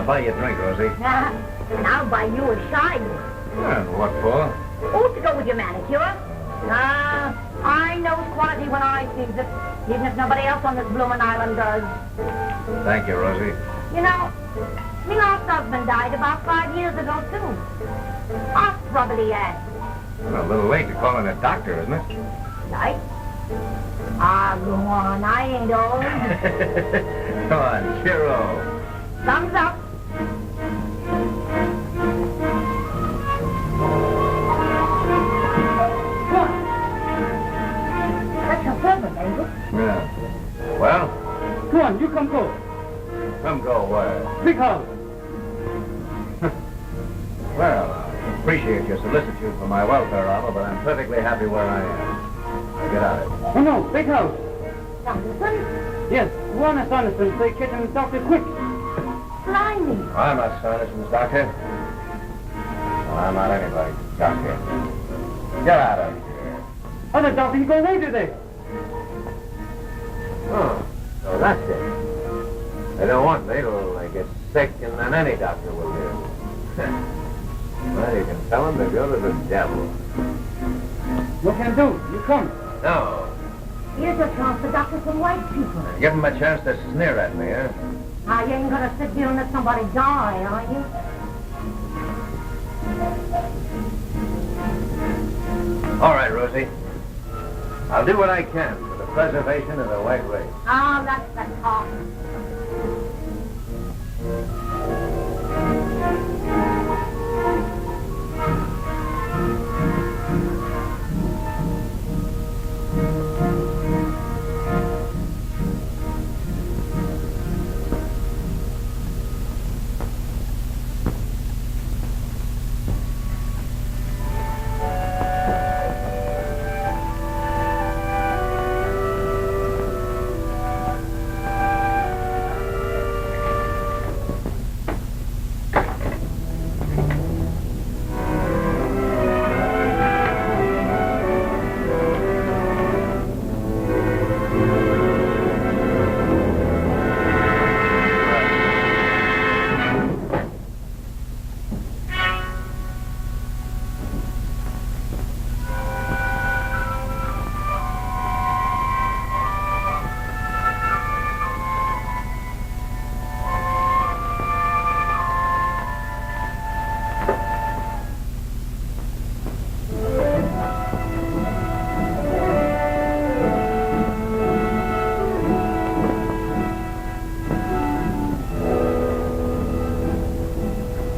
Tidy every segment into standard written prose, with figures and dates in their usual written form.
I'll buy you a drink, Rosie. And I'll buy you a shine. Well, what for? Oh, to go with your manicure. I knows quality when I sees it, even if nobody else on this bloomin' island does. Thank you, Rosie. You know, me last husband died about 5 years ago, too. Heart trouble he had. Well, a little late to call in a doctor, isn't it? Right? Ah, go on, I ain't old. Come on, cheero. Thumbs up. That's your servant, ain't it? Yeah. Well? Come on, you come go. Come go where? Big house. Well, I appreciate your solicitude for my welfare, Alma, but I'm perfectly happy where I am. Now get out of here. Oh, no, big house. Sanderson? Yes, one of Sanderson say catch him doctor quick. Blimey. I'm not Sanderson's doctor. Well, I'm not anybody's doctor. Get out of here. Other doctors go away today. Oh, so that's it. They don't want me till I get sick, and then any doctor will do. Well, you can tell them to go to the devil. What can I do? You come. No. Here's a chance for doctors and white people. Give them a chance to sneer at me, huh? Now, you ain't gonna sit here and let somebody die, are you? All right, Rosie. I'll do what I can for the preservation of the white race. Oh, that's the talk.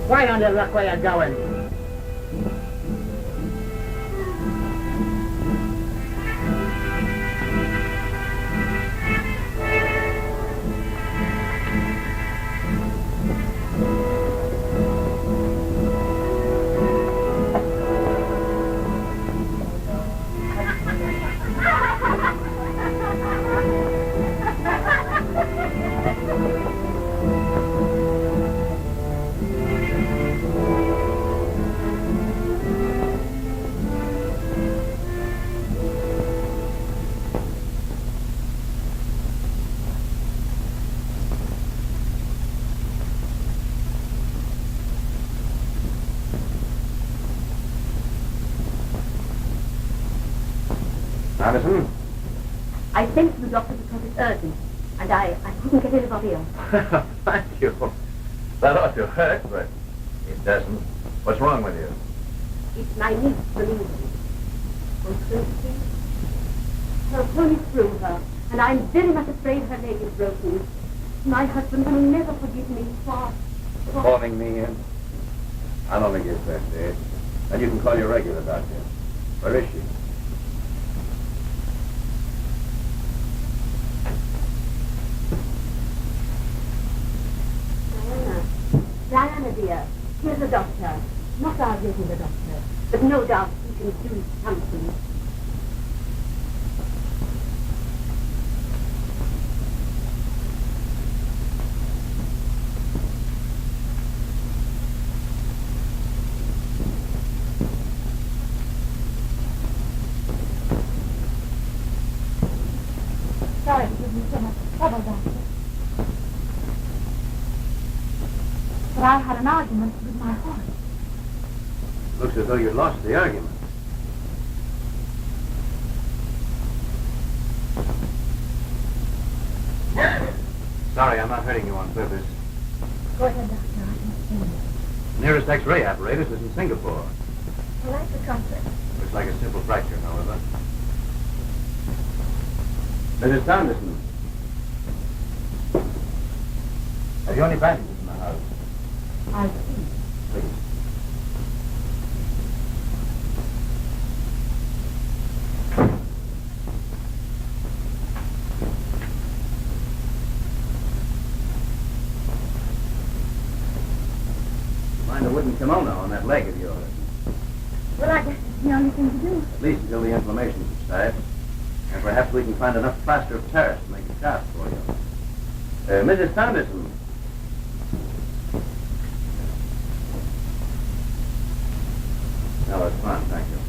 Right on the luck where you're going. Sanderson? I sent you, Doctor, because it's urgent. And I couldn't get anybody else. Thank you. That ought to hurt, but it doesn't. What's wrong with you? It's my niece, Louise. Her pony threw her, and I'm very much afraid her leg is broken. My husband will never forgive me for Calling me in? I'll only give first aid. Then you can call your regular doctor. Where is she? Diana, dear, here's the doctor. Not our regular doctor, but no doubt he can do something. Sorry to give you so much trouble, Doctor. But I had an argument with my horse. Looks as though you lost the argument. Sorry, I'm not hurting you on purpose. Go ahead, Doctor. I can see you. Nearest X-ray apparatus is in Singapore. I like the comfort. Looks like a simple fracture, however. Mrs. Sanderson. Have you any bandages in the house? I see. Please. Mind a wooden kimono on that leg of yours. Well, I guess it's the only thing to do. At least until the inflammation subsides. And perhaps we can find enough plaster of Paris to make a cast for you. Mrs. Sanderson. No, that's fine, thank you.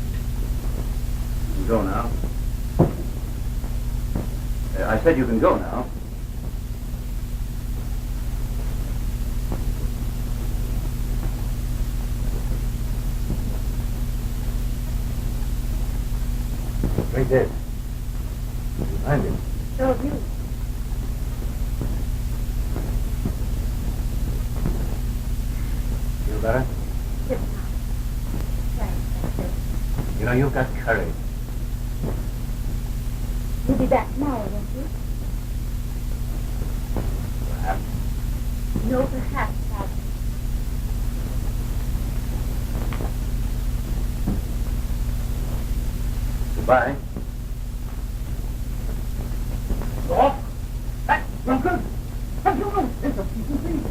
You can go now. I said you can go now. Right there. Behind him. So have you. Feel better? Yes, now. Thanks. You know, you've got courage. You'll be back tomorrow, won't you? Perhaps. No, perhaps. Goodbye. Off. Back, Uncle. Have you run? There's a piece of meat.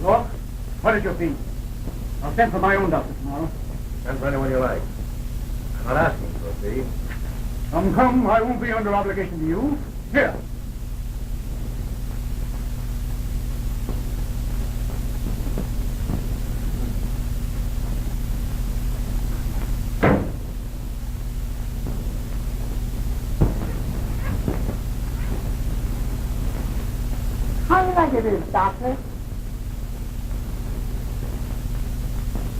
Yorke, what is your fee? I'll send for my own doctor tomorrow. Send for anyone you like. I'm not asking for a fee. Come, I won't be under obligation to you. Here. How much it is, Doctor?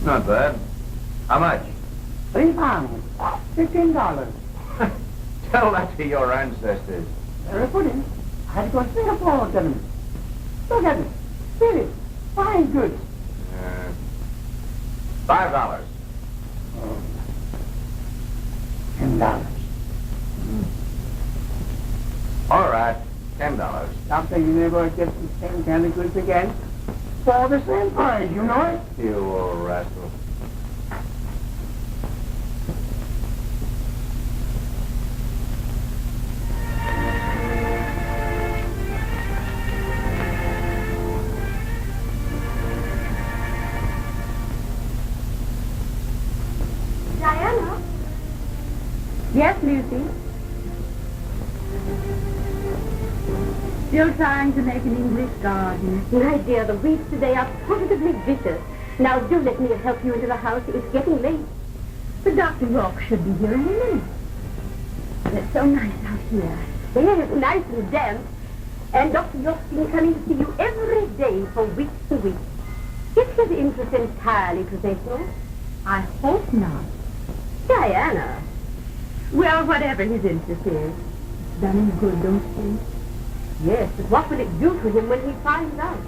Not bad. How much? £3. $15. Tell that to your ancestors. Very pudding. I had to go to Singapore, gentlemen. Look at it. Feel it. Fine goods. $5. Oh. $10. All right. $10. Doctor, you never get the same kind of goods again. For the same price, you know it? You old rascal. Diana? Yes, Lucy? Still trying to make an English garden. My dear, the weeds today are positively vicious. Now do let me help you into the house. It's getting late. But Dr. Yorke should be here any minute. And it's so nice out here. Yes, nice and damp. And Dr. Yorke's been coming to see you every day for weeks and weeks. Is his interest entirely professional? I hope not. Diana. Well, whatever his interest is, it's done him good, don't you think? Yes, but what will it do to him when he finds out?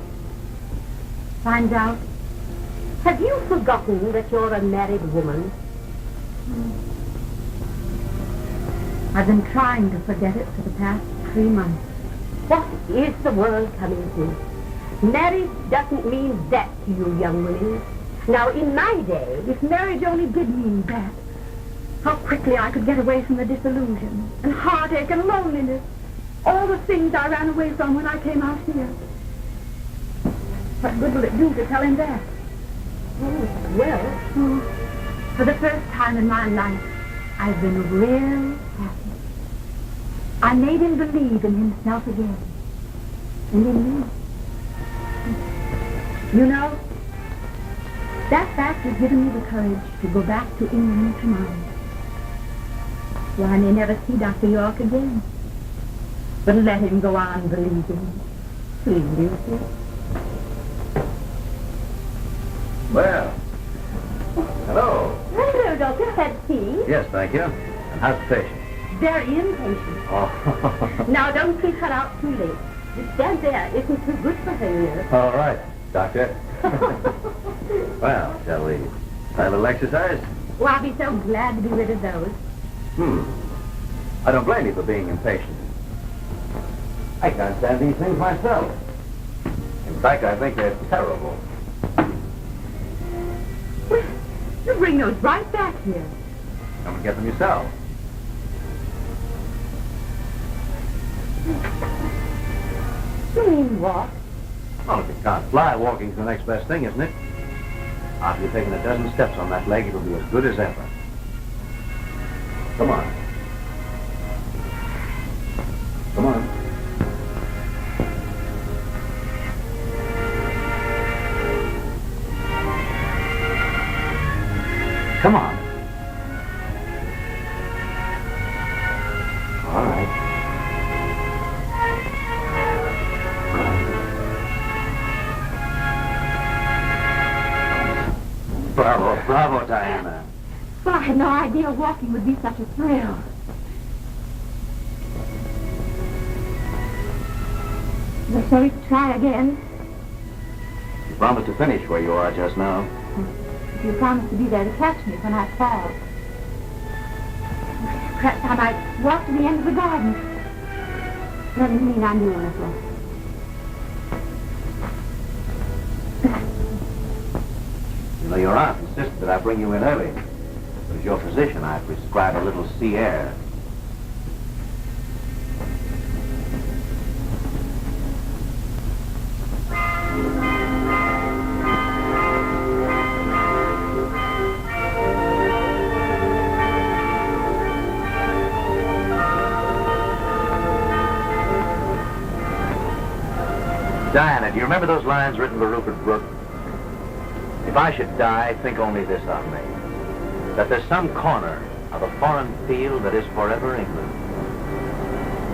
Finds out? Have you forgotten that you're a married woman? I've been trying to forget it for the past 3 months. What is the world coming to? Marriage doesn't mean that to you young women. Now, in my day, if marriage only did mean that, how quickly I could get away from the disillusion and heartache and loneliness. All the things I ran away from when I came out here. What good will it do to tell him that? Oh, well, for the first time in my life, I've been real happy. I made him believe in himself again. And in me. You know, that fact has given me the courage to go back to England tomorrow. Well, I may never see Dr. Yorke again. But let him go on believing. Please, Lucy. Well, hello. Hello, Doctor. Had tea? Yes, thank you. And how's the patient? Very impatient. Oh. Now, don't keep her out too late. This stand there isn't too good for her, you know. All right, doctor. Well, shall we try a little exercise? Oh, I'll be so glad to be rid of those. I don't blame you for being impatient. I can't stand these things myself. In fact, I think they're terrible. Well, you bring those right back here. Come and get them yourself. You mean what? Well, if you can't fly, walking's the next best thing, isn't it? After you've taken a dozen steps on that leg, it'll be as good as ever. Come on. Come on. Come on. All right. Bravo, bravo, Diana. Well, I had no idea walking would be such a thrill. Well, shall we try again? You promised to finish where you are just now. If you promise to be there to catch me when I fall. Perhaps I might walk to the end of the garden. Doesn't mean I'm doing it. You know, your aunt insisted that I bring you in early. But as your physician, I prescribe a little sea air. Diana, do you remember those lines written for Rupert Brooke? If I should die, think only this of me. That there's some corner of a foreign field that is forever England.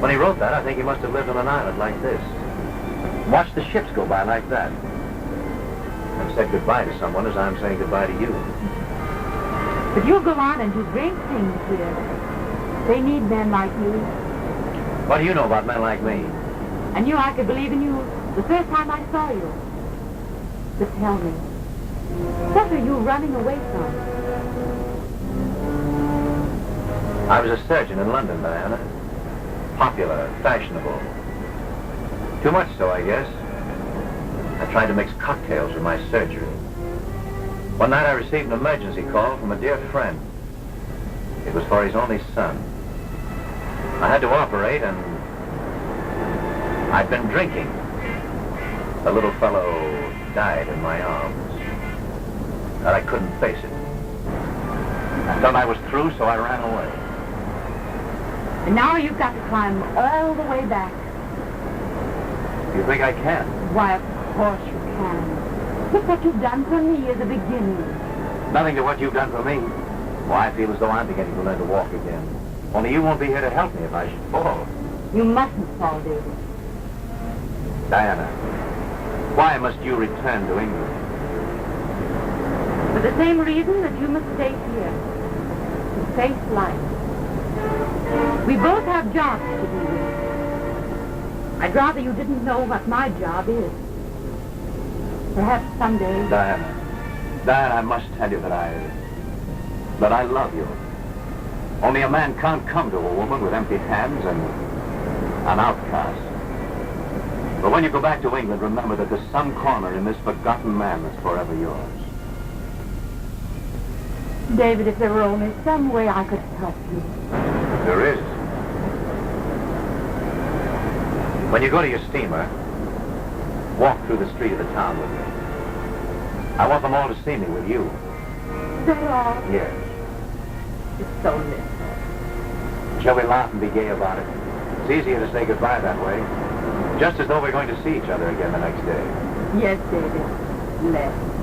When he wrote that, I think he must have lived on an island like this. Watched the ships go by like that. And said goodbye to someone as I'm saying goodbye to you. But you'll go on and do great things here. They need men like you. What do you know about men like me? I knew I could believe in you the first time I saw you. But tell me, what are you running away from? I was a surgeon in London, Diana. Popular, fashionable. Too much so, I guess. I tried to mix cocktails with my surgery. One night I received an emergency call from a dear friend. It was for his only son. I had to operate and I'd been drinking. The little fellow died in my arms. And I couldn't face it. I thought I was through, so I ran away. And now you've got to climb all the way back. Do you think I can? Why, of course you can. Look what you've done for me at the beginning. Nothing to what you've done for me. Why, I feel as though I'm beginning to learn to walk again. Only you won't be here to help me if I should fall. You mustn't fall, David. Diana, why must you return to England? For the same reason that you must stay here. To face life. We both have jobs to do. I'd rather you didn't know what my job is. Perhaps someday... Diana, I must tell you that I love you. Only a man can't come to a woman with empty hands and an outcast. But when you go back to England, remember that there's some corner in this forgotten man that's forever yours. David, if there were only some way I could help you. There is. When you go to your steamer, walk through the street of the town with me. I want them all to see me with you. Is that all? Yes. It's so little. Shall we laugh and be gay about it? It's easier to say goodbye that way. Just as though we're going to see each other again the next day. Yes, David. Let's.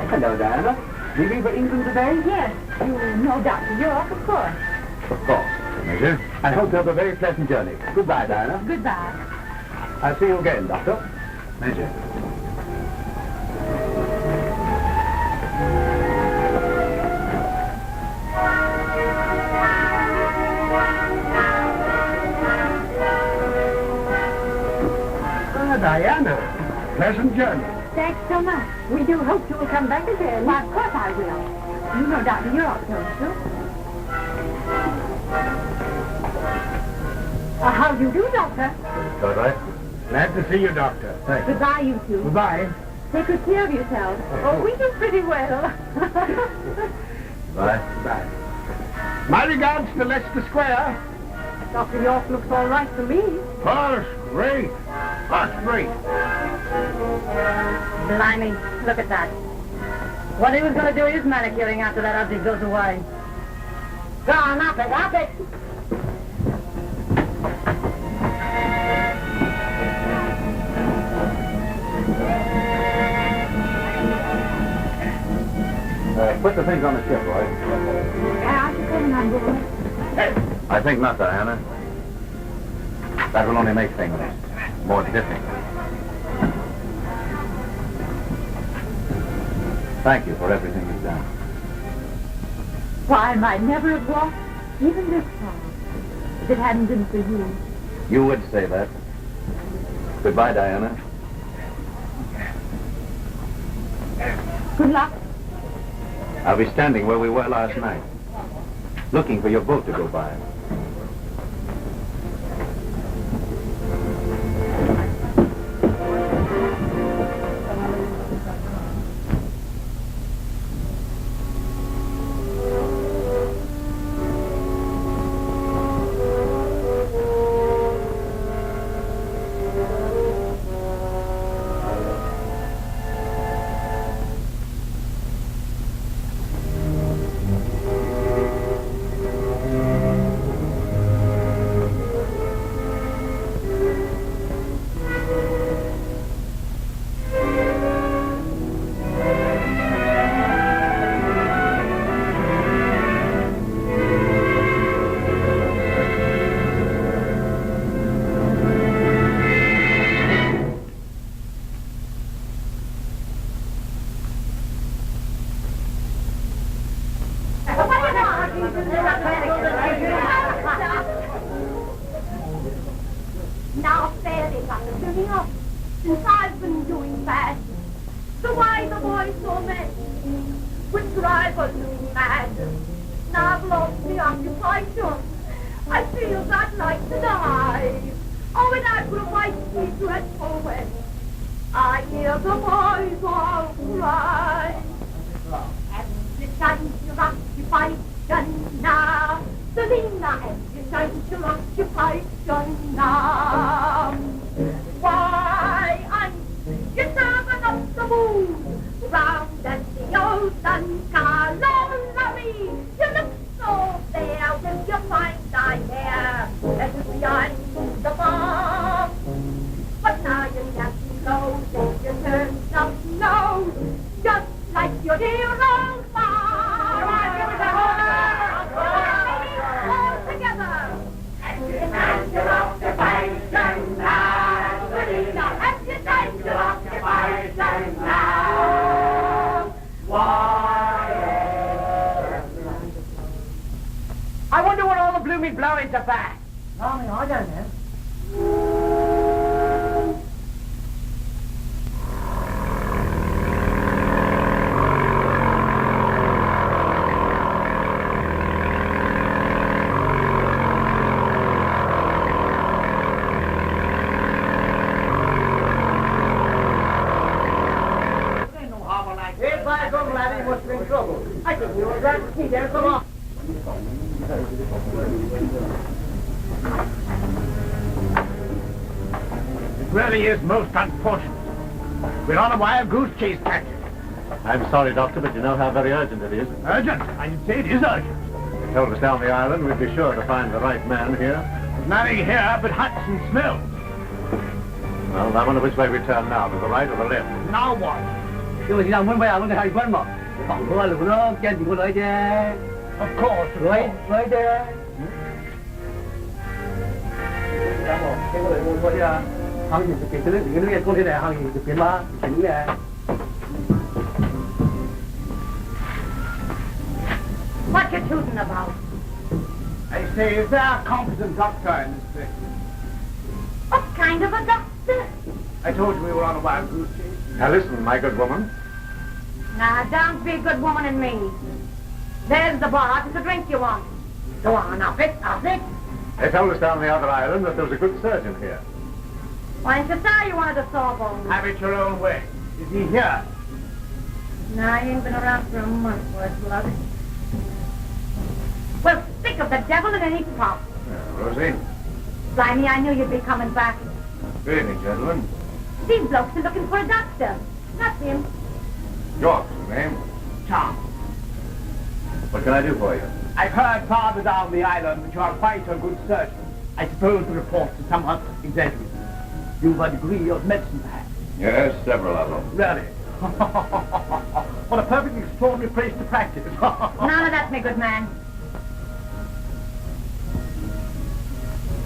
Hello, Diana. Leaving for England today? Yes. You know Dr. Yorke, of course. Of course, Major. I hope you have a very pleasant journey. Goodbye, Diana. Goodbye. I'll see you again, Doctor. Major. Diana. Pleasant journey. Thanks so much. We do hope you will come back again. Why, of course I will. You know Dr. Yorke, don't you? How do you do, Doctor? Cartright. Glad to see you, Doctor. Thanks. Goodbye, you two. Goodbye. Take good care of yourselves. Oh, we do pretty well. Bye. Bye. My regards to Leicester Square. Dr. Yorke looks all right to me. First rate. First rate. Blimey, look at that. What he was going to do is manicuring after that object goes away. Go on, up it, up it. Put the things on the ship, Roy. Aren't you coming on board? I think not, Diana. That will only make things more difficult. Thank you for everything you've done. Why, I might never have walked even this far if it hadn't been for you. You would say that. Goodbye, Diana. Good luck. I'll be standing where we were last night, looking for your boat to go by. Now fairly got the filling up, since I've been doing bad. So why the boys so mad? With drivers looking mad. Now I've lost the occupation. I feel I'd like to die. Oh, and I could might be dreadful when I hear the boys all cry. And the time to occupy now. Selina, and the time to occupy now. Why, I'm just serving up the moon round at the old Sun Carlo. You look so fair with your It really is most unfortunate. We're on a wild goose chase, Captain. I'm sorry, Doctor, but you know how very urgent it is. Urgent? I didn't say it is urgent. They told us down the island we'd be sure to find the right man here. There's nothing here but huts and smells. Well, I wonder which way we turn now, to the right or the left. Now what? Of course, right there. What you tooting about? I say, is there a competent doctor in this place? What kind of a doctor? I told you we were on a wild goose chase. Now listen, my good woman. Now, don't be a good woman and me. There's the bar. It's a drink you want. Go on, off it. They told us down the other island that there was a good surgeon here. Why didn't you say you wanted a sawbone? Have it your own way. Is he here? No, I ain't been around for a month, worse luck. Well, sick of the devil in any pop. Rosie. Blimey, I knew you'd be coming back. Good evening, gentlemen. These blokes are looking for a doctor. Not him. Yorke's the name. Tom, What can I do for you? I've heard farther down the island that you are quite a good surgeon. I suppose the reports are somewhat exaggerated. You've a degree of medicine, perhaps. Yes, several of them. Really? What a perfectly extraordinary place to practice. None of that, my good man.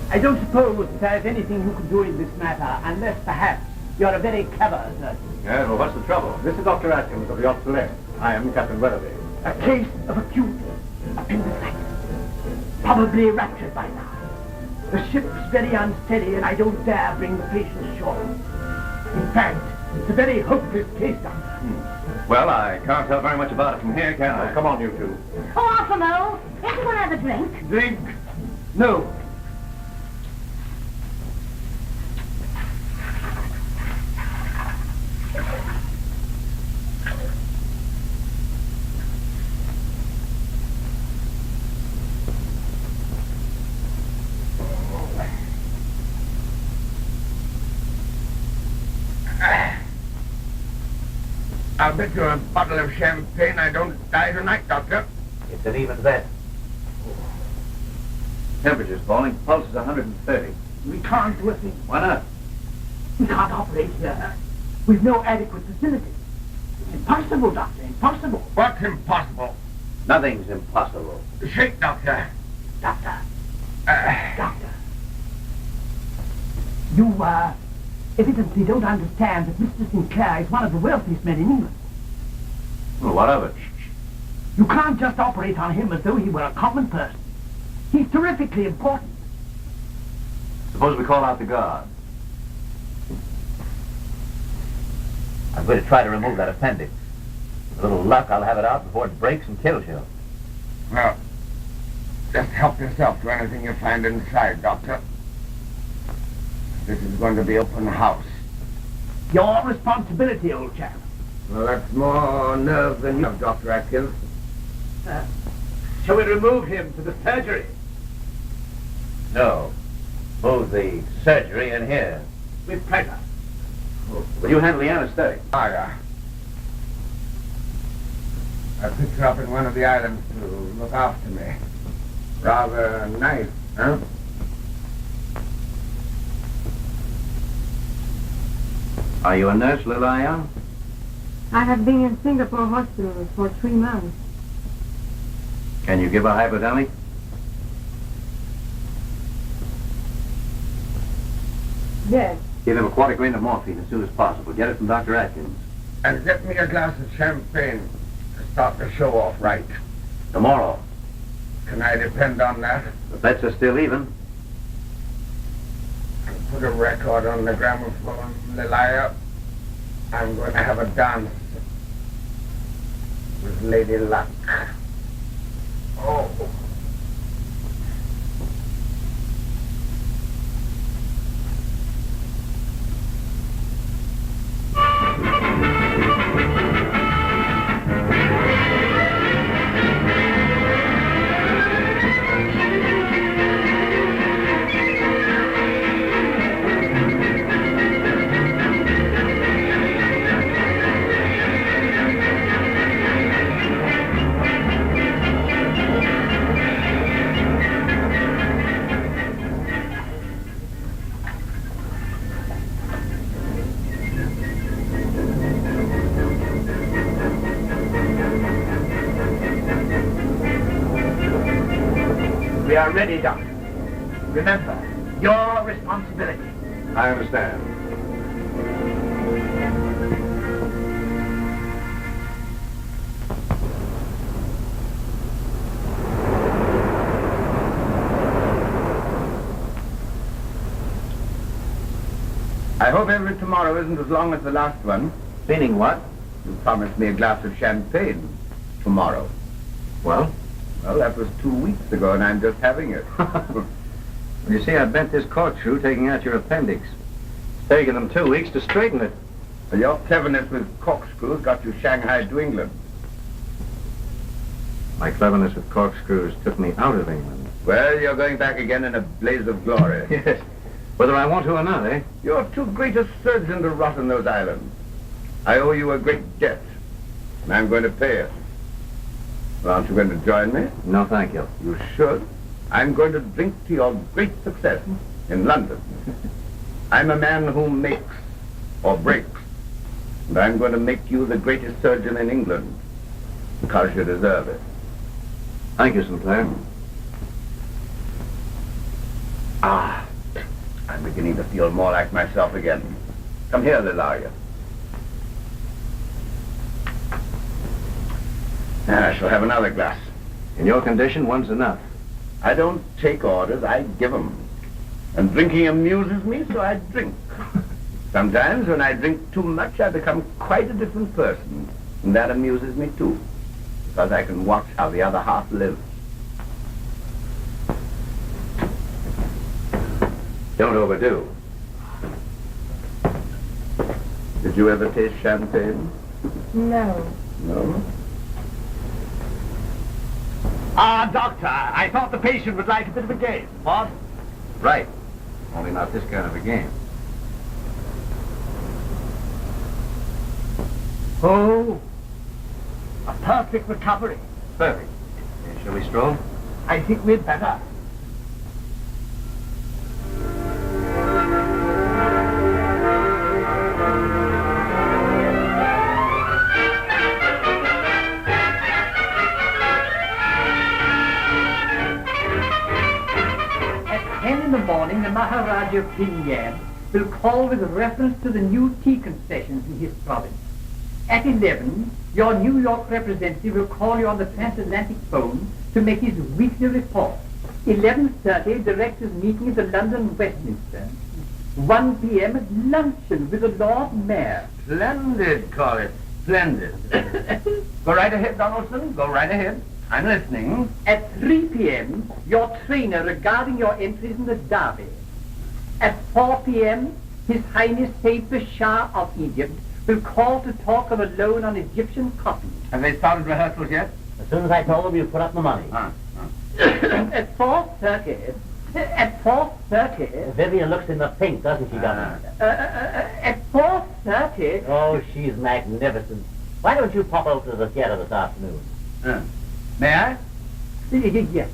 I don't suppose that there's anything you can do in this matter, unless perhaps you're a very clever surgeon. Yeah, well, what's the trouble? This is Dr. Atkins of the yacht to left. I am Captain Weatherby. A case of acute appendicitis. Probably ruptured by now. The ship's very unsteady and I don't dare bring the patient ashore. In fact, it's a very hopeless case, Doctor. Well, I can't tell very much about it from here, can I? Come on, you two. Oh, off him, oh. Ain't you going to have a drink? Drink? No. I'll bet you a bottle of champagne I don't die tonight, Doctor. It's an even bet. Temperature's falling. Pulse is 130. We can't do a thing. Why not? We can't operate here. We've no adequate facilities. It's impossible, Doctor, impossible. What's impossible? Nothing's impossible. Shake, Doctor. Doctor. Doctor. You, evidently don't understand that Mr. Sinclair is one of the wealthiest men in England. Well, what of it? You can't just operate on him as though he were a common person. He's terrifically important. Suppose we call out the guard. I'm going to try to remove that appendix. With a little luck, I'll have it out before it breaks and kills you. Well, just help yourself to anything you find inside, Doctor. This is going to be open house. Your responsibility, old chap. Well, that's more nerve than you have, Dr. Atkins. Shall we remove him to the surgery? No. Move the surgery in here. With pleasure. Will you handle the anesthetic? I picked her up in one of the islands to look after me. Rather nice, huh? Are you a nurse, Lilaya? I have been in Singapore hospital for 3 months. Can you give a hypodermic? Yes. Give him a quarter grain of morphine as soon as possible. Get it from Dr. Atkins. And get me a glass of champagne to start the show off right. Tomorrow. Can I depend on that? The bets are still even. And put a record on the gramophone, Lilaya. I'm going to have a dance with Lady Luck. Oh. are ready, Doctor. Remember, your responsibility. I understand. I hope every tomorrow isn't as long as the last one. Meaning what? You promised me a glass of champagne tomorrow. Well? Well, that was 2 weeks ago, and I'm just having it. Well, you see, I bent this corkscrew taking out your appendix. It's taken them 2 weeks to straighten it. Well, your cleverness with corkscrews got you shanghaied to England. My cleverness with corkscrews took me out of England. Well, you're going back again in a blaze of glory. Yes. Whether I want to or not, eh? You're too great a surgeon to rot on those islands. I owe you a great debt, and I'm going to pay it. Well, aren't you going to join me? No, thank you. You should. I'm going to drink to your great success in London. I'm a man who makes or breaks, and I'm going to make you the greatest surgeon in England, because you deserve it. Thank you, Sinclair. Ah, I'm beginning to feel more like myself again. Come here, Lilaya. I shall have another glass. In your condition, one's enough. I don't take orders, I give them. And drinking amuses me, so I drink. Sometimes when I drink too much, I become quite a different person. And that amuses me too, because I can watch how the other half lives. Don't overdo. Did you ever taste champagne? No. No? Ah, Doctor, I thought the patient would like a bit of a game. What? Right. Only not this kind of a game. Oh, a perfect recovery. Perfect. Shall we stroll? I think we'd better. In the morning, the Maharaja Pinyan will call with reference to the new tea concessions in his province. At 11, your New York representative will call you on the transatlantic phone to make his weekly report. 11:30, directors meeting at the London Westminster. 1 p.m. luncheon with the Lord Mayor. Splendid, Corlis. Splendid. Go right ahead, Donaldson. Go right ahead. I'm listening. At 3 p.m., your trainer regarding your entries in the Derby. At 4 p.m., His Highness Said the Shah of Egypt will call to talk of a loan on Egyptian cotton. Have they started rehearsals yet? As soon as I told them, you put up the money. At 4:30, Vivien looks in the pink, doesn't she, Governor? at 4:30... Oh, she's magnificent. Why don't you pop over to the theater this afternoon? May I? Yes.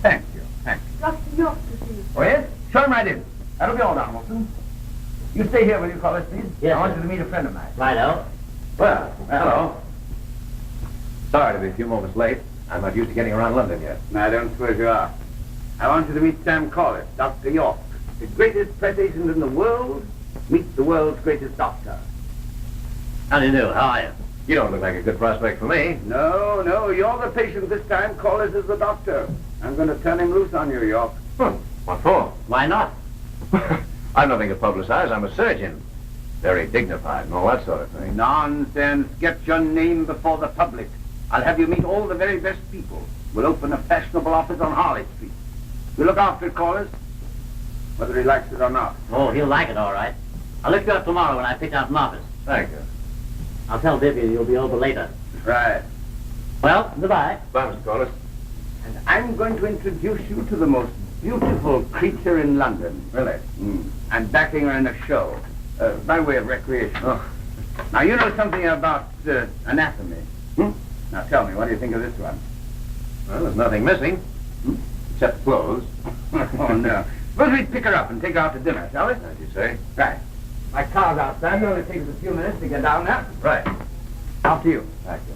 Thank you. Thank you. Dr. Yorke to see you. Oh, yes? Show him right in. That'll be all, Donaldson. You stay here, will you, Corlis, please? Yes, I want sir. you to meet a friend of mine. Righto. Well, hello. Sorry to be a few moments late. I'm not used to getting around London yet. I don't suppose you are. I want you to meet Sam Corlis, Dr. Yorke. The greatest press agent in the world meets the world's greatest doctor. How do you do? How are you? You don't look like a good prospect for me. No, you're the patient this time. Corlis is the doctor. I'm going to turn him loose on you, Yorke. What for? Why not? I've nothing to publicize. I'm a surgeon. Very dignified and all that sort of thing. Nonsense. Get your name before the public. I'll have you meet all the very best people. We'll open a fashionable office on Harley Street. You look after it, Corlis, whether he likes it or not. Oh, he'll like it, all right. I'll look you up tomorrow when I pick out an office. Thank you. I'll tell Vivien you'll be over later. Right. Well, goodbye. Bye, Mr. Corlis. And I'm going to introduce you to the most beautiful creature in London. Really? I'm backing her in a show, by way of recreation. Oh. Now, you know something about anatomy. Now, tell me, what do you think of this one? Well, there's nothing missing. Except clothes. Oh, no. Suppose we pick her up and take her out to dinner, shall we? As you say. Right. My car's outside. It only takes us a few minutes to get down there. Right. After you. Thank you.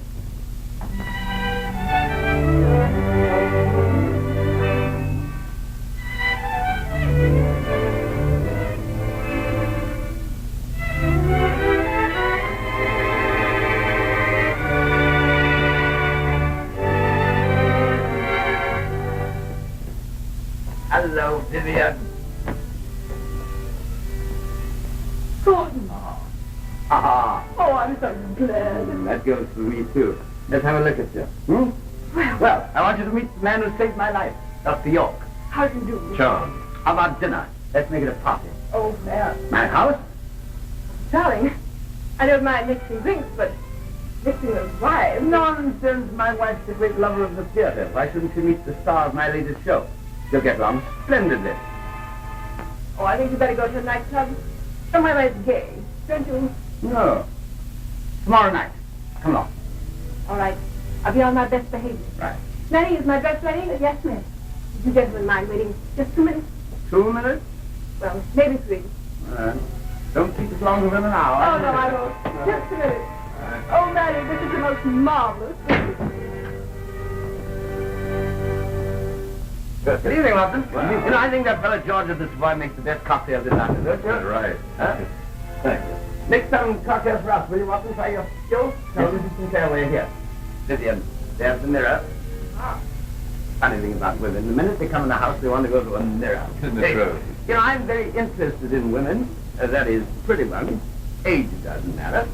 Gordon. Ah. Oh, I'm so glad. That goes for me, too. Let's have a look at you. Hmm? Well, I want you to meet the man who saved my life, Dr. Yorke. How do you do? Sure. How about dinner? Let's make it a party. Oh, there. My house? Darling, I don't mind mixing drinks, but mixing with wives. Nonsense. My wife's a great lover of the theater. Why shouldn't she meet the star of my latest show? She'll get along splendidly. Oh, I think you'd better go to a nightclub. Somewhere where it's gay. Don't you? No. Tomorrow night. Come along. All right. I'll be on my best behavior. Right. Nanny, is my dress ready? Yes, ma'am. Would you gentlemen mind waiting just 2 minutes? 2 minutes? Well, maybe 3. Don't keep us longer than an hour. Oh, no, I won't. Just a minute. Oh, Manny, this is the most marvelous thing. Good evening, Watson. Wow. You know, I think that fellow George of the Savoy makes the best cocktail this afternoon, don't you? That's right. Huh? Thank you. Mix some cocktails for us, will you, Watson? Try your skills. Tell Mrs. Sinclair we're here. Vivien, there's the mirror. Funny thing about women, the minute they come in the house, they want to go to a mirror. Isn't it true? You know, I'm very interested in women. That is, pretty ones. Age doesn't matter.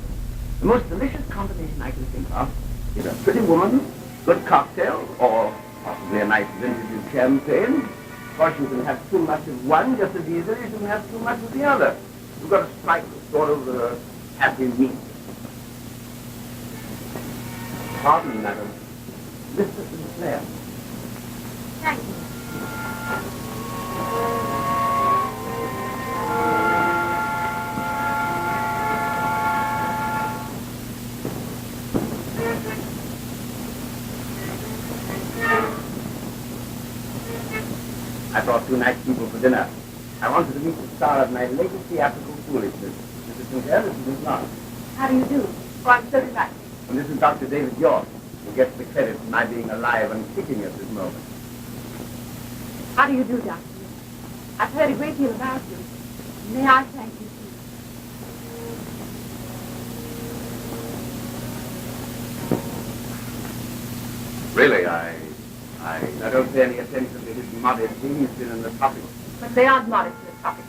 The most delicious combination I can think of is a pretty woman, good cocktail, or possibly a nice vintage of champagne. Of course, you can have too much of one just as easily as you can have too much of the other. You've got to strike a sort of happy mean. Pardon, madam. Mr. Sinclair. Thank you. I brought 2 nice people for dinner. I wanted to meet the star of my latest theatrical foolishness. Mrs. Sinclair, this is Miss Lawrence. How do you do? Oh, I'm so relaxed. And this is Dr. David Yorke, who gets the credit for my being alive and kicking at this moment. How do you do, Doctor? I've heard a great deal about you. May I thank you, too? Really, I Now, don't pay any attention to his modesty. He's been in the topic. But they aren't modest in the topic.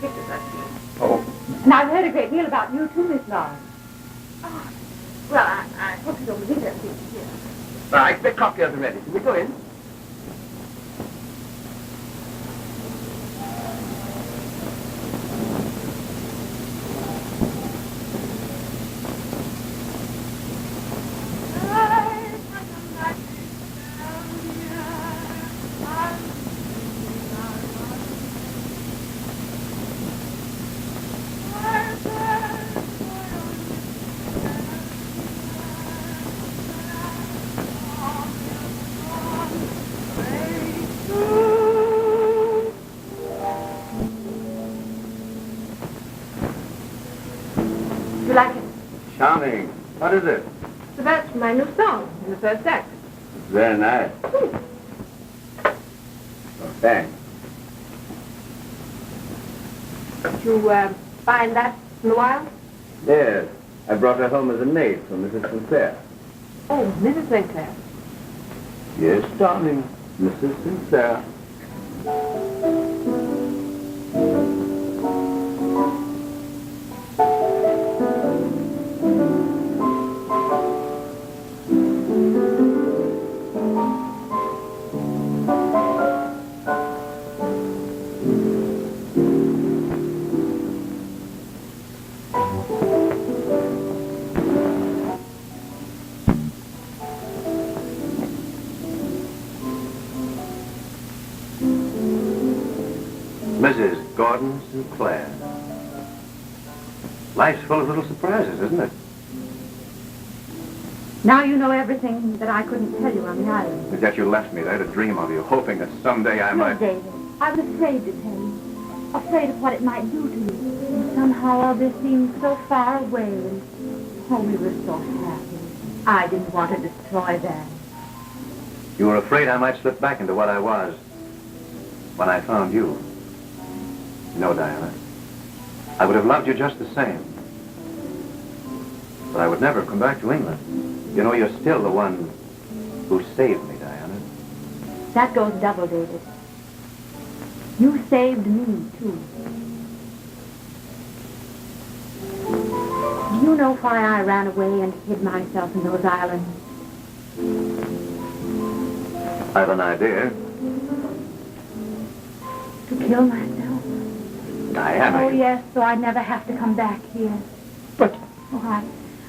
Pictures, I see. Oh. And I've heard a great deal about you, too, Miss Lawrence. Oh, well, I hope you don't believe everything you hear. Well, I expect cocktails are ready. Can we go in? You like it? Charming. What is it? The verse from my new song in the first act. It's very nice. Oh, thanks. Did you find that in the wild? Yes. I brought her home as a maid from Mrs. Sinclair. Oh, Mrs. Sinclair. Yes, darling. Mrs. Sinclair. Mrs. Gordon Sinclair. Life's full of little surprises, isn't it? Now you know everything that I couldn't tell you on the island. But yet you left me there to dream of you, hoping that someday I No, might... David. I was afraid to tell you. Afraid of what it might do to you. And somehow all this seemed so far away, and oh, we were so happy. I didn't want to destroy that. You were afraid I might slip back into what I was when I found you. No, Diana. I would have loved you just the same. But I would never come back to England. You know, you're still the one who saved me, Diana. That goes double, David. You saved me, too. Do you know why I ran away and hid myself in those islands? I have an idea. To kill myself? Diana. Oh, yes, so I'd never have to come back here. But Oh,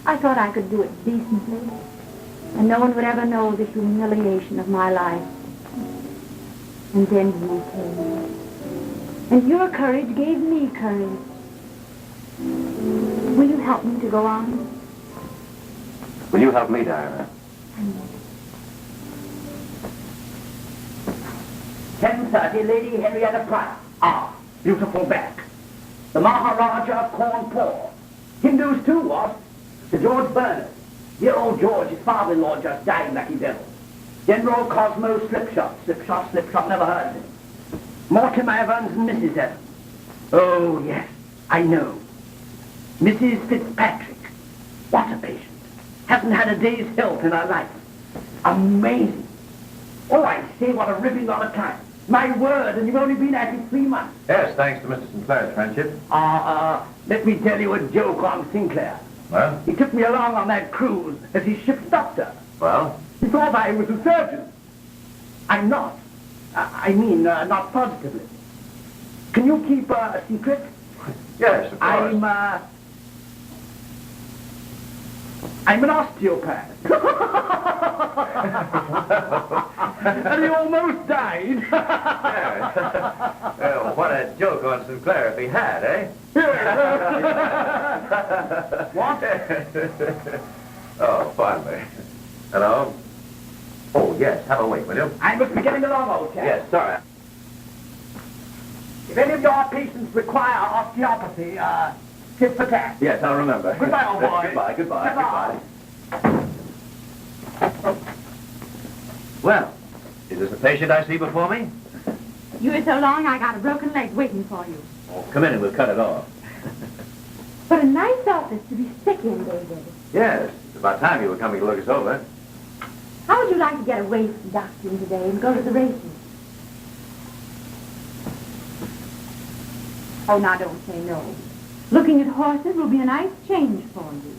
I thought I could do it decently. And no one would ever know the humiliation of my life. And then you came. And your courage gave me courage. Will you help me to go on? Will you help me, Diana? 10:30, Lady Henrietta Pryor. Ah, beautiful back. The Maharaja of Cawnpore. Hindus too, what? Sir George Bernard. Dear old George, his father-in-law just died, lucky devil. General Cosmo Slipshot. Slipshot, never heard of him. Mortimer Evans and Mrs. Evans. Oh, yes, I know. Mrs. Fitzpatrick. What a patient. Hasn't had a day's health in her life. Amazing. Oh, I say, what a ripping lot of time. My word, and you've only been at it 3 months. Yes, thanks to Mr. Sinclair's friendship. Let me tell you a joke on Sinclair. Well? He took me along on that cruise as his ship's doctor. Well? He thought I was a surgeon. I'm not. Not positively. Can you keep a secret? Yes, of course. I'm an osteopath. And he almost died. Well, what a joke on Sinclair if he had, eh? What? Oh, finally. Hello? Oh, yes, have a wait, will you? I must be getting along, old chap. Yes, sorry. If any of your patients require osteopathy, tit for tat. Yes, I'll remember. Goodbye, old boy. Goodbye. Well, is this the patient I see before me? You were so long, I got a broken leg waiting for you. Oh, come in and we'll cut it off. What a nice office to be sick in, David. Yes, it's about time you were coming to look us over. How would you like to get away from doctoring today and go to the races? Oh, now don't say no. Looking at horses will be a nice change for you.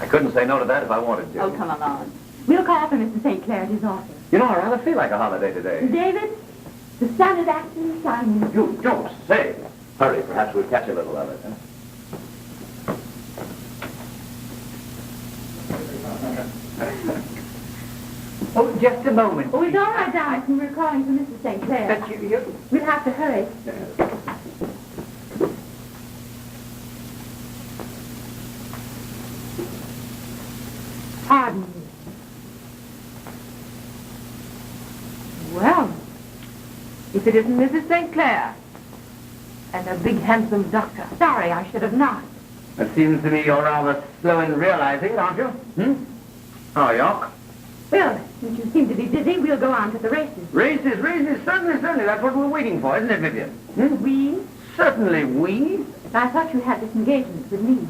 I couldn't say no to that if I wanted to. Oh, come along. We'll call for Mr. St. Clair at his office. You know, I rather feel like a holiday today. David, the sun is actually shining. You don't say. Hurry, perhaps we'll catch a little of it, huh? Oh, just a moment. Oh, it's all right, Darlington. We're calling for Mr. St. Clair. But you... We'll have to hurry. Pardon me. Well, if it isn't Mrs. St. Clair and a big, handsome doctor. Sorry, I should have knocked. It seems to me you're rather slow in realizing, aren't you? Oh, Yorke? Well, since you seem to be busy, we'll go on to the races. Races, certainly. That's what we're waiting for, isn't it, Vivien? We? Certainly we. I thought you had this engagement with me.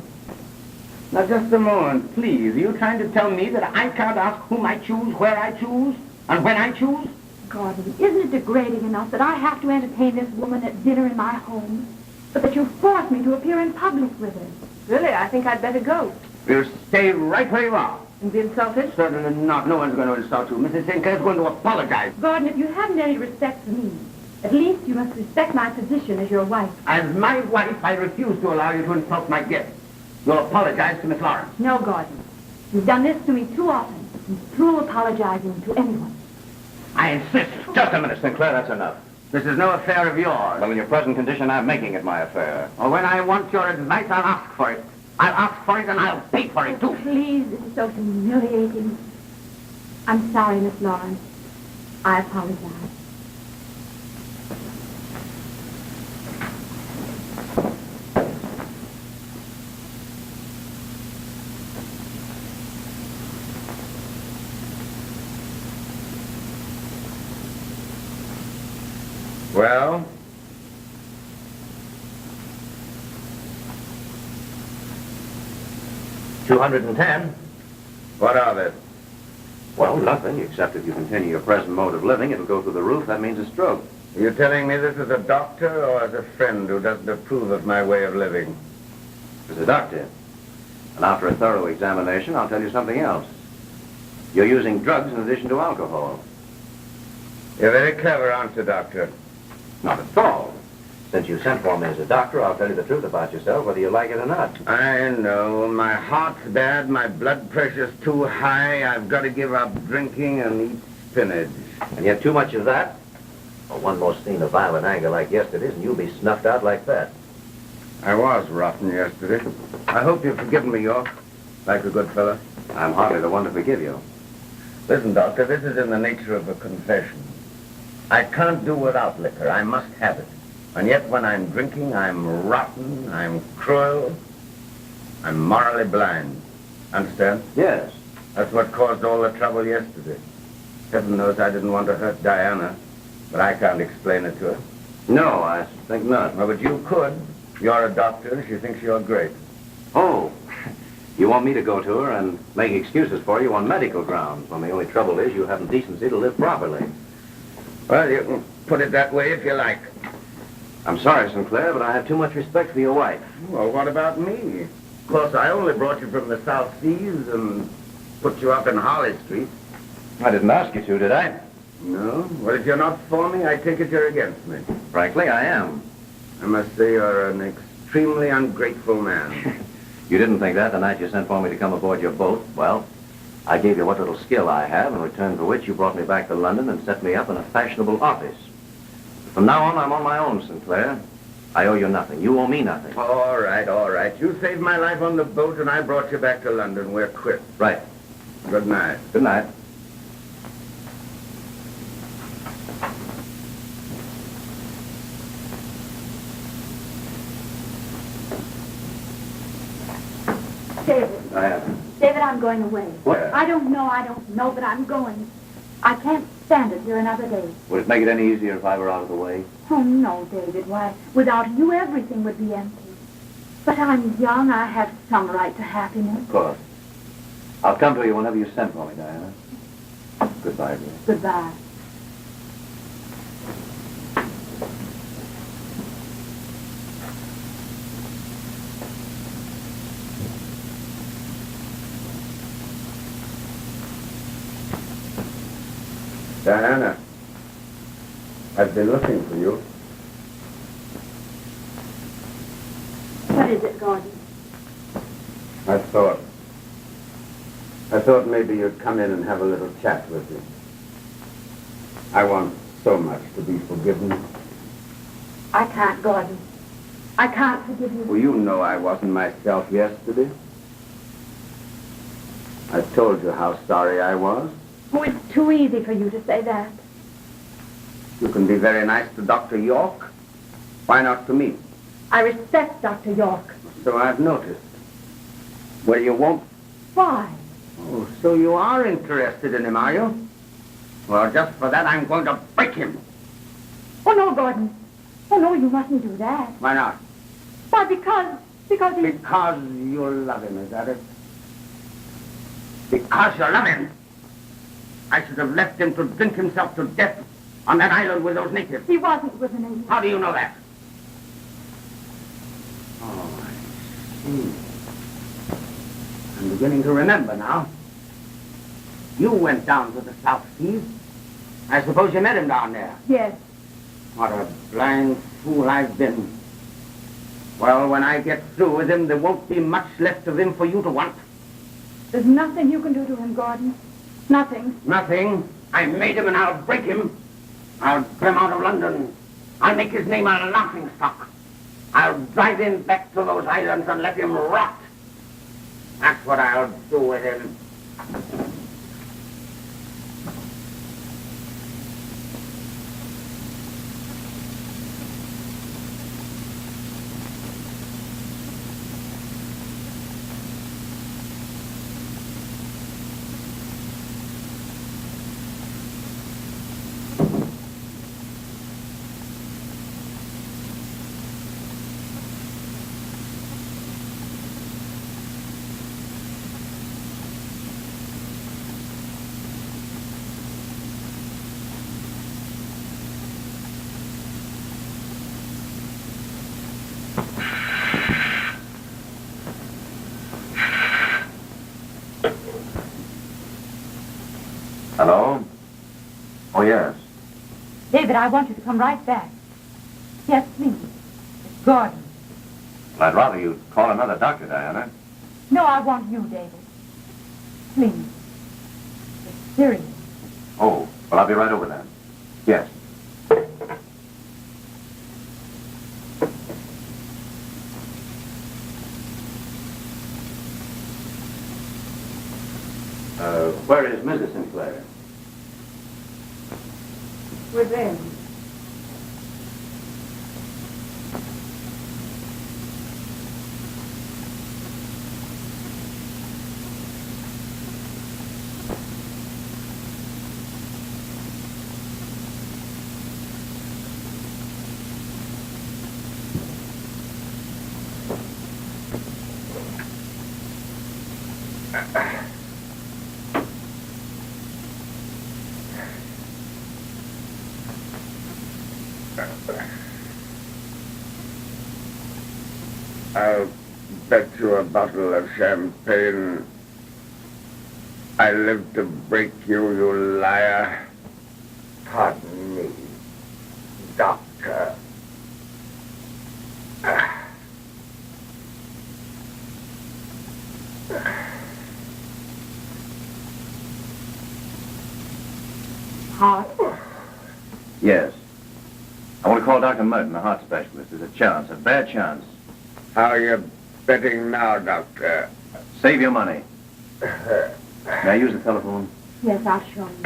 Now, just a moment, please. Are you trying to tell me that I can't ask whom I choose, where I choose, and when I choose? Gordon, isn't it degrading enough that I have to entertain this woman at dinner in my home, but that you force me to appear in public with her? Really, I think I'd better go. You stay right where you are. And be insulted? Certainly not. No one's going to insult you. Mrs. St. Clair's going to apologize. Gordon, if you haven't any respect for me, at least you must respect my position as your wife. As my wife, I refuse to allow you to insult my guest. You'll apologize to Miss Lawrence. No, Gordon. You've done this to me too often, and through apologizing to anyone. I insist. Just a minute, Sinclair, that's enough. This is no affair of yours. Well, in your present condition, I'm making it my affair. Or when I want your advice, I'll ask for it. I'll ask for it and I'll pay for it, too. Please, this is so humiliating. I'm sorry, Miss Lawrence. I apologize. Well? $210. What of it? Well, nothing, except if you continue your present mode of living, it'll go through the roof. That means a stroke. Are you telling me this as a doctor or as a friend who doesn't approve of my way of living? As a doctor. And after a thorough examination, I'll tell you something else. You're using drugs in addition to alcohol. You're very clever, aren't you, Doctor? Not at all. Since you sent for me as a doctor, I'll tell you the truth about yourself, whether you like it or not. I know. My heart's bad, my blood pressure's too high. I've got to give up drinking and eat spinach. And yet too much of that? Well, one more scene of violent anger like yesterday's, and you'll be snuffed out like that. I was rotten yesterday. I hope you've forgiven me, Yorke, like a good fellow. I'm hardly the one to forgive you. Listen, Doctor, this is in the nature of a confession. I can't do without liquor. I must have it. And yet when I'm drinking, I'm rotten, I'm cruel, I'm morally blind. Understand? Yes. That's what caused all the trouble yesterday. Heaven knows I didn't want to hurt Diana, but I can't explain it to her. No, I think not. Well, but you could. You're a doctor, and she thinks you're great. Oh, you want me to go to her and make excuses for you on medical grounds, when the only trouble is you haven't decency to live properly. Well, you can put it that way if you like. I'm sorry, Sinclair, but I have too much respect for your wife. Well, what about me? Of course, I only brought you from the South Seas and put you up in Harley Street. I didn't ask you to, did I? No? Well, if you're not for me, I take it you're against me. Frankly, I am. I must say you're an extremely ungrateful man. You didn't think that the night you sent for me to come aboard your boat? Well, I gave you what little skill I have, in return for which you brought me back to London and set me up in a fashionable office. From now on, I'm on my own, Sinclair. I owe you nothing. You owe me nothing. All right, all right. You saved my life on the boat, and I brought you back to London. We're quits. Right. Good night. Good night. David. Diana. David, I'm going away. Where? I don't know, but I'm going. I can't stand it here another day. Would it make it any easier if I were out of the way? Oh, no, David. Why, without you, everything would be empty. But I'm young. I have some right to happiness. Of course. I'll come to you whenever you send for me, Diana. Goodbye, dear. Goodbye. Diana, I've been looking for you. What is it, Gordon? I thought maybe you'd come in and have a little chat with me. I want so much to be forgiven. I can't, Gordon. I can't forgive you. Well, you know I wasn't myself yesterday. I told you how sorry I was. Oh, it's too easy for you to say that. You can be very nice to Dr. Yorke. Why not to me? I respect Dr. Yorke. So I've noticed. Well, you won't... Why? Oh, so you are interested in him, are you? Well, just for that, I'm going to break him. Oh, no, Gordon. Oh, no, you mustn't do that. Why not? Why, because he's... Because you love him, is that it? Because you love him. I should have left him to drink himself to death on that island with those natives. He wasn't with the natives. How do you know that? Oh, I see. I'm beginning to remember now. You went down to the South Seas. I suppose you met him down there. Yes. What a blind fool I've been. Well, when I get through with him, there won't be much left of him for you to want. There's nothing you can do to him, Gordon. Nothing. Nothing. I made him and I'll break him. I'll drive him out of London. I'll make his name a laughingstock. I'll drive him back to those islands and let him rot. That's what I'll do with him. David, I want you to come right back. Yes, please. It's Gordon. Well, I'd rather you'd call another doctor, Diana. No, I want you, David. Please. It's serious. Oh, well, I'll be right over then. Yes. Where is Mrs. Sinclair? With them. I'll bet you a bottle of champagne. I live to break you, you liar. Pardon me, doctor. Heart? Yes. I want to call Dr. Merton, the heart specialist. There's a chance, a bad chance. How are you betting now, doctor? Save your money. May I use the telephone? Yes, I'll show you.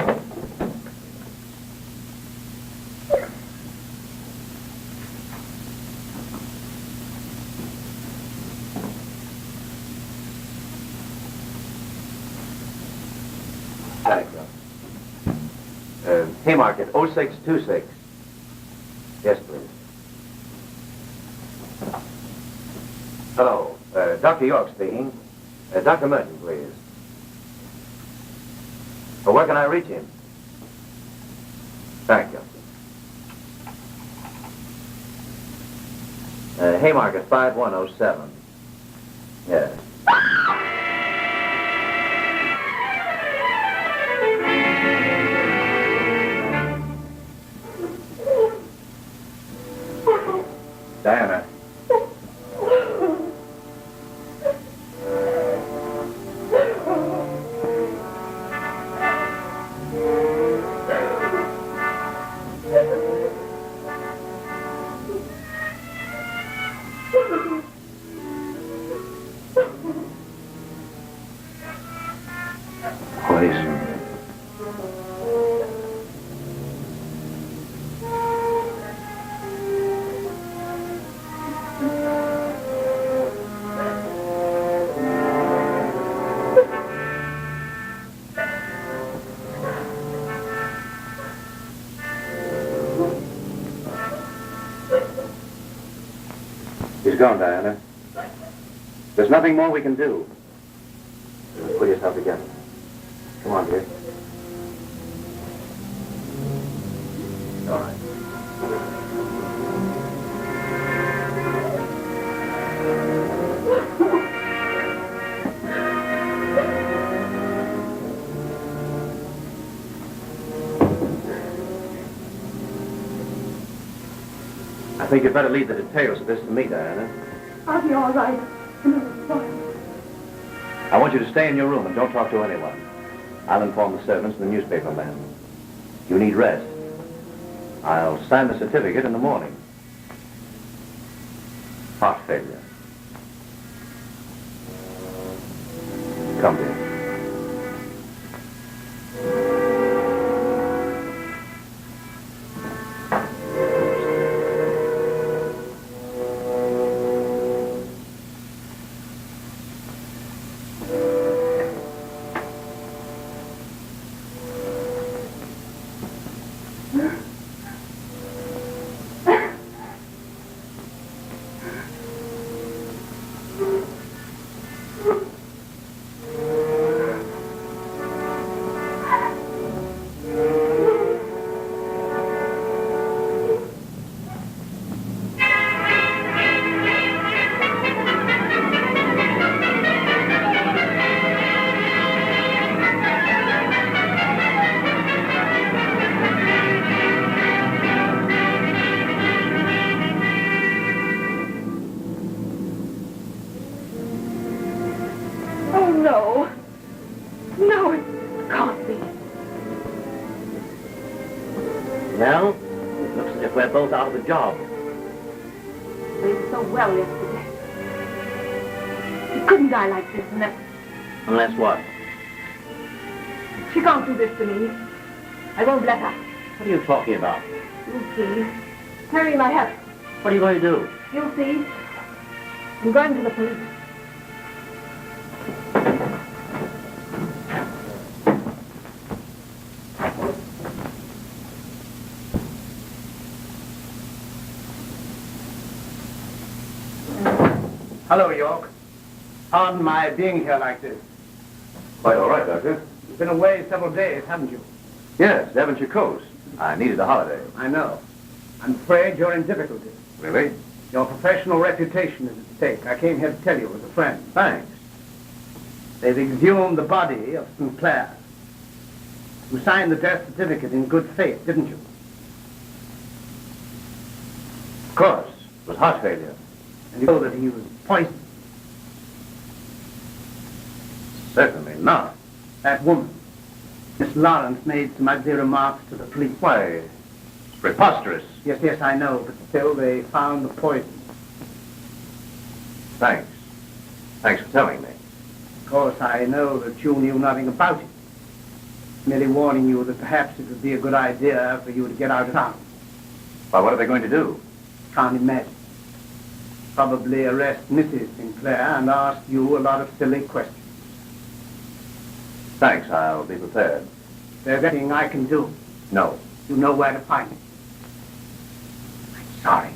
Thanks, Haymarket, 0626. Yes, please. Hello, Dr. Yorke speaking. Dr. Merton, please. Well, where can I reach him? Thank you. Haymarket, 5107. Yes. Diana. He's gone, Diana. There's nothing more we can do. Pull yourself together. Come on, dear. All right. I think you'd better leave the details of this to me, Diana. I'll be all right. I want you to stay in your room and don't talk to anyone. I'll inform the servants and the newspaper man. You need rest. I'll sign the certificate in the morning. Heart failure. Come, dear. job. Played so well yesterday. She couldn't die like this Unless what? She can't do this to me. I won't let her. What are you talking about? You'll see. Carry my hat. What are you going to do? You'll see. I'm going to the police. Hello, Yorke. Pardon my being here like this. Quite all right, Doctor. You've been away several days, haven't you? Yes, Devonshire coast. I needed a holiday. I know. I'm afraid you're in difficulty. Really? Your professional reputation is at stake. I came here to tell you as a friend. Thanks. They've exhumed the body of Sinclair. You signed the death certificate in good faith, didn't you? Of course. It was heart failure. And you know that he was poisoned. Certainly not. That woman, Miss Lawrence, made some ugly remarks to the police. Why, it's preposterous. Yes, I know, but still they found the poison. Thanks. Thanks for telling me. Of course, I know that you knew nothing about it. Merely warning you that perhaps it would be a good idea for you to get out of town. Why, what are they going to do? Can't imagine. Probably arrest Mrs. Sinclair and ask you a lot of silly questions. Thanks, I'll be prepared. There's anything I can do. No. You know where to find me. I'm sorry.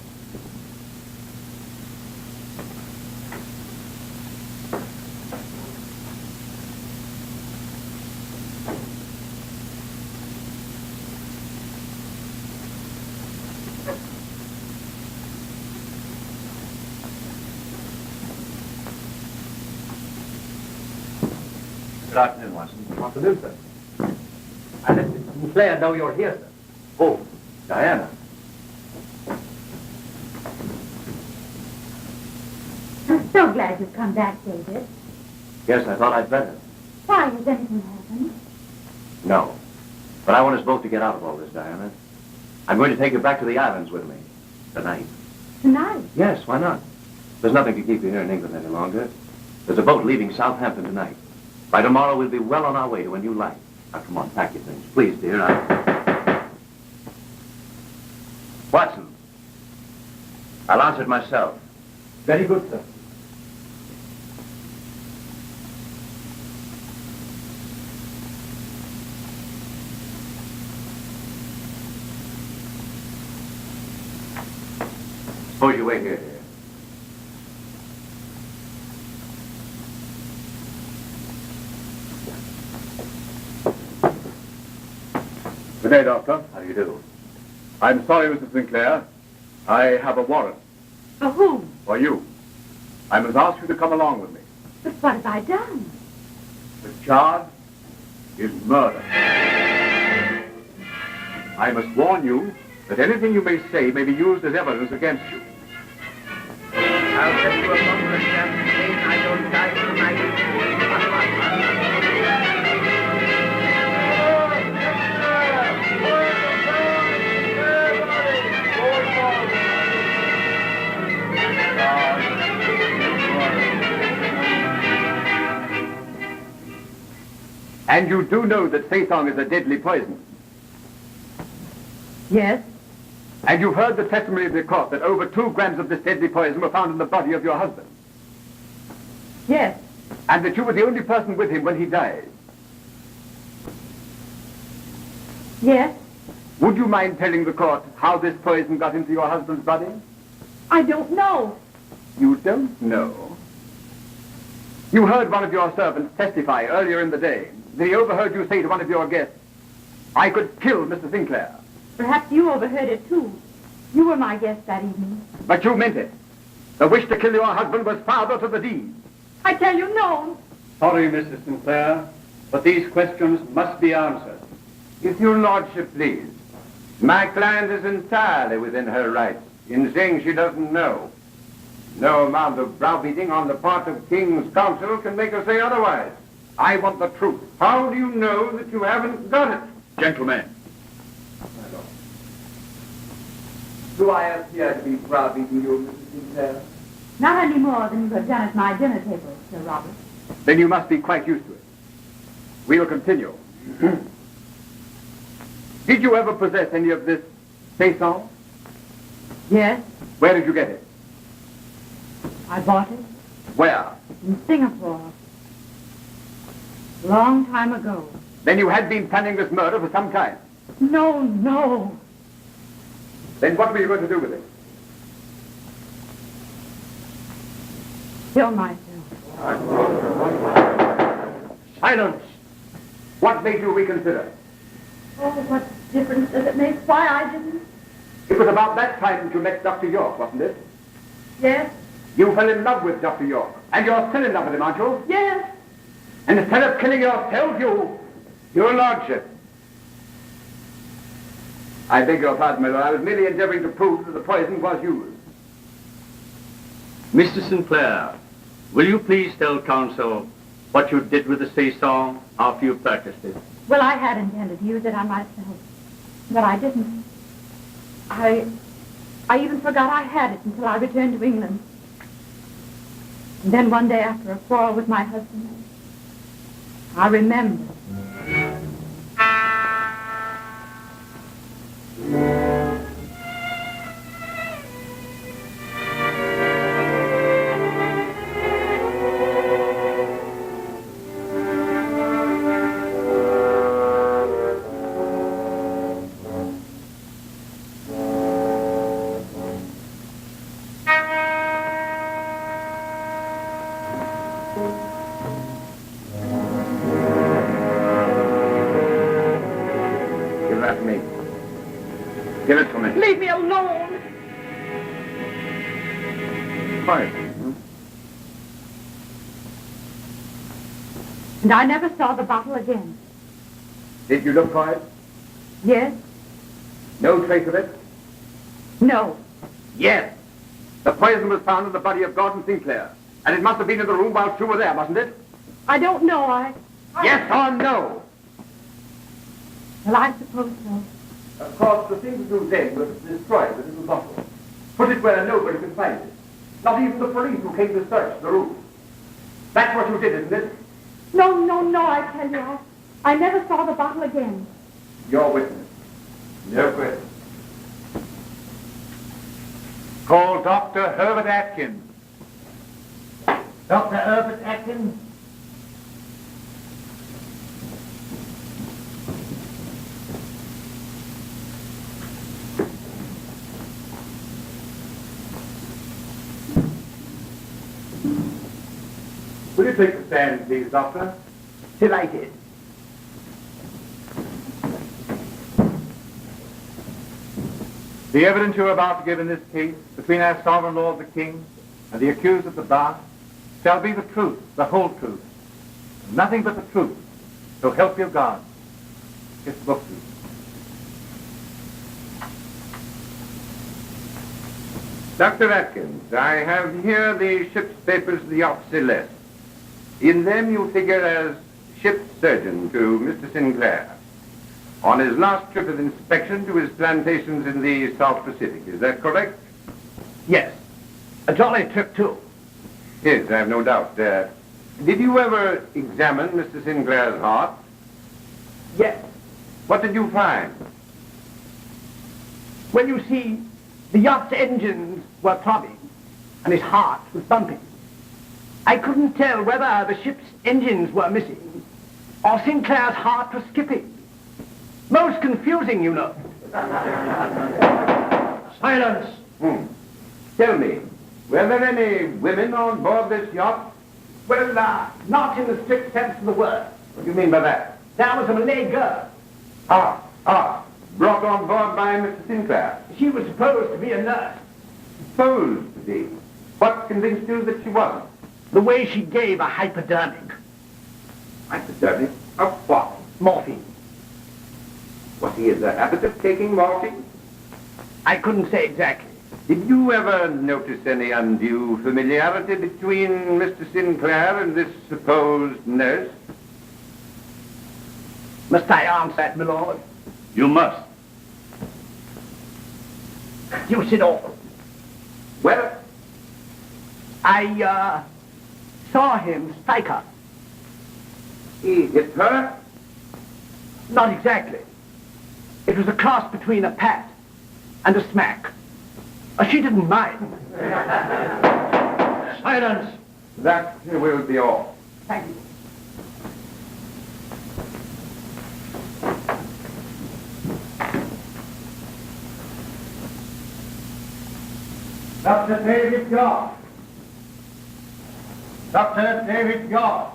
Good afternoon, Watson. Afternoon, sir. I let Mr. Sinclair know you're here, sir. Oh, Diana. I'm so glad you've come back, David. Yes, I thought I'd better. Why, has anything happened? No. But I want us both to get out of all this, Diana. I'm going to take you back to the islands with me. Tonight. Tonight? Yes, why not? There's nothing to keep you here in England any longer. There's a boat leaving Southampton tonight. By tomorrow, we'll be well on our way to a new life. Now, come on, pack your things. Please, dear. Watson. I'll answer it myself. Very good, sir. Suppose you wait here, dear. Good day, Doctor. How do you do? I'm sorry, Mr. Sinclair. I have a warrant. For whom? For you. I must ask you to come along with me. But what have I done? The charge is murder. I must warn you that anything you may say may be used as evidence against you. I'll tell you a bumper champagne. I don't die tonight. And you do know that Sathong is a deadly poison. Yes? And you've heard the testimony of the court that over 2 grams of this deadly poison were found in the body of your husband. Yes. And that you were the only person with him when he died. Yes. Would you mind telling the court how this poison got into your husband's body? I don't know. You don't know? You heard one of your servants testify earlier in the day that he overheard you say to one of your guests, "I could kill Mr. Sinclair." Perhaps you overheard it, too. You were my guest that evening. But you meant it. The wish to kill your husband was father to the deed. I tell you, no. Sorry, Mrs. Sinclair, but these questions must be answered. If your lordship please. My client is entirely within her rights in saying she doesn't know. No amount of browbeating on the part of King's counsel can make her say otherwise. I want the truth. How do you know that you haven't got it? Gentlemen. Do I appear to be browbeating you, Mrs. Sinclair? Not any more than you have done at my dinner table, Sir Robert. Then you must be quite used to it. We'll continue. Did you ever possess any of this saison? Yes, Where did you get it? I bought it Where? in Singapore. Long time ago. Then you had been planning this murder for some time. No, no. Then what were you going to do with it? Kill myself. Silence! What made you reconsider? Oh, what difference does it make why I didn't? It was about that time that you met Dr. Yorke, wasn't it? Yes, You fell in love with Dr. Yorke. And you're still in love with him, aren't you? yes. And instead of killing yourself, Your Lordship. I beg your pardon, my lord. I was merely endeavoring to prove that the poison was used. Mr. Sinclair, will you please tell counsel what you did with the saison after you purchased it? Well, I had intended to use it on myself, but I didn't. I even forgot I had it until I returned to England. And then one day after a quarrel with my husband, I remembered. Give it to me. Leave me alone. Quiet. And I never saw the bottle again. Did you look for it? Yes? No trace of it? No. Yes. The poison was found in the body of Gordon Sinclair. And it must have been in the room while you were there, mustn't it? I don't know. Yes or no? Well, I suppose so. Of course, the thing to do then was to destroy the little bottle. Put it where nobody could find it. Not even the police who came to search the room. That's what you did, isn't it? No, I tell you. I never saw the bottle again. Your witness. No question. Call Dr. Herbert Atkins. Dr. Herbert Atkins? Will you take the stand, please, Doctor? Delighted. The evidence you are about to give in this case between our sovereign lord the king and the accused at the bar shall be the truth, the whole truth, and nothing but the truth. So help you God. Kiss the book, please. Dr. Atkins, I have here the ship's papers of the Yacht Celeste. In them you figure as ship's surgeon to Mr. Sinclair on his last trip of inspection to his plantations in the South Pacific. Is that correct? Yes. A jolly trip, too. Yes, I have no doubt. Did you ever examine Mr. Sinclair's heart? Yes. What did you find? Well, you see, the yacht's engines were throbbing, and his heart was bumping. I couldn't tell whether the ship's engines were missing, or Sinclair's heart was skipping. Most confusing, you know. Silence! Tell me, were there any women on board this yacht? Well, not in the strict sense of the word. What do you mean by that? There was a Malay girl. Brought on board by Mr. Sinclair. She was supposed to be a nurse. Supposed to be. What convinced you that she wasn't? The way she gave a hypodermic. Hypodermic? Of what? Morphine. Was he in the habit of taking morphine? I couldn't say exactly. Did you ever notice any undue familiarity between Mr. Sinclair and this supposed nurse? Must I answer that, my lord? You must. You sit all. Well, I saw him strike her. he hit her. Not exactly. It was a cross between a pat and a smack. She didn't mind. Silence. That will be all. Thank you. Dr. David Yorke. Dr. David Yorke.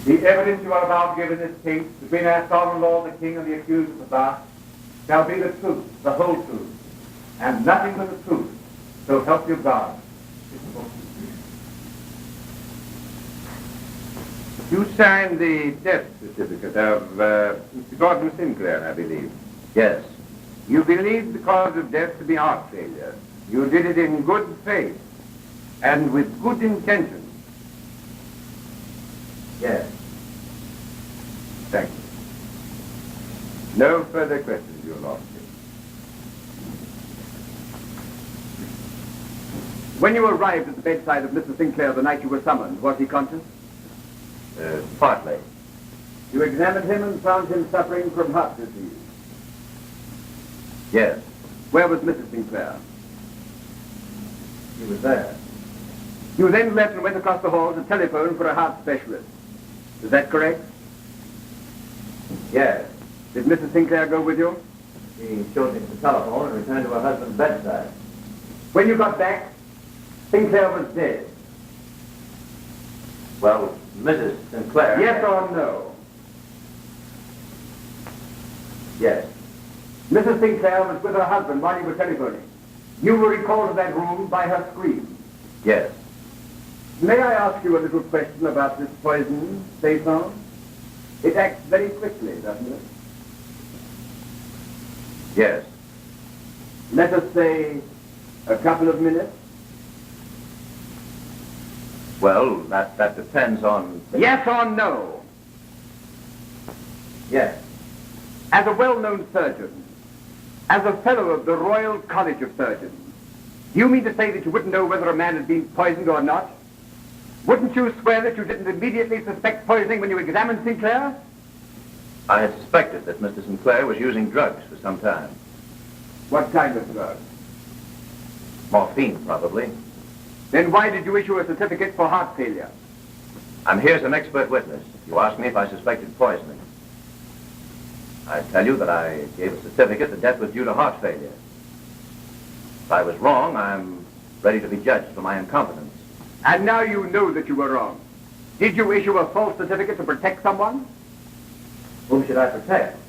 The evidence you are about to give in this case between our sovereign lord the king and the accused of the bar shall be the truth, the whole truth, and nothing but the truth, so help you God. You signed the death certificate of Mr. Gordon Sinclair, I believe. Yes. You believed the cause of death to be heart failure. You did it in good faith and with good intention. Yes. Thank you. No further questions, Your Lordship. When you arrived at the bedside of Mr. Sinclair the night you were summoned, was he conscious? Partly. You examined him and found him suffering from heart disease. Yes. Where was Mrs. Sinclair? He was there. You then left and went across the hall to telephone for a heart specialist. Is that correct? Yes. Did Mrs. Sinclair go with you? She showed me the telephone and returned to her husband's bedside. When you got back, Sinclair was dead. Well, Mrs. Sinclair... Yes or no? Yes. Mrs. Sinclair was with her husband while you were telephoning. You were recalled to that room by her scream. Yes. May I ask you a little question about this poison, Saison? It acts very quickly, doesn't it? Yes. Let us say a couple of minutes. Well, that depends on... Yes or no? Yes. As a well-known surgeon, as a fellow of the Royal College of Surgeons, you mean to say that you wouldn't know whether a man had been poisoned or not? Wouldn't you swear that you didn't immediately suspect poisoning when you examined Sinclair? I had suspected that Mr. Sinclair was using drugs for some time. What kind of drug? Morphine, probably. Then why did you issue a certificate for heart failure? I'm here as an expert witness. You asked me if I suspected poisoning. I tell you that I gave a certificate that death was due to heart failure. If I was wrong, I'm ready to be judged for my incompetence. And now you know that you were wrong. Did you issue a false certificate to protect someone? Whom should I protect?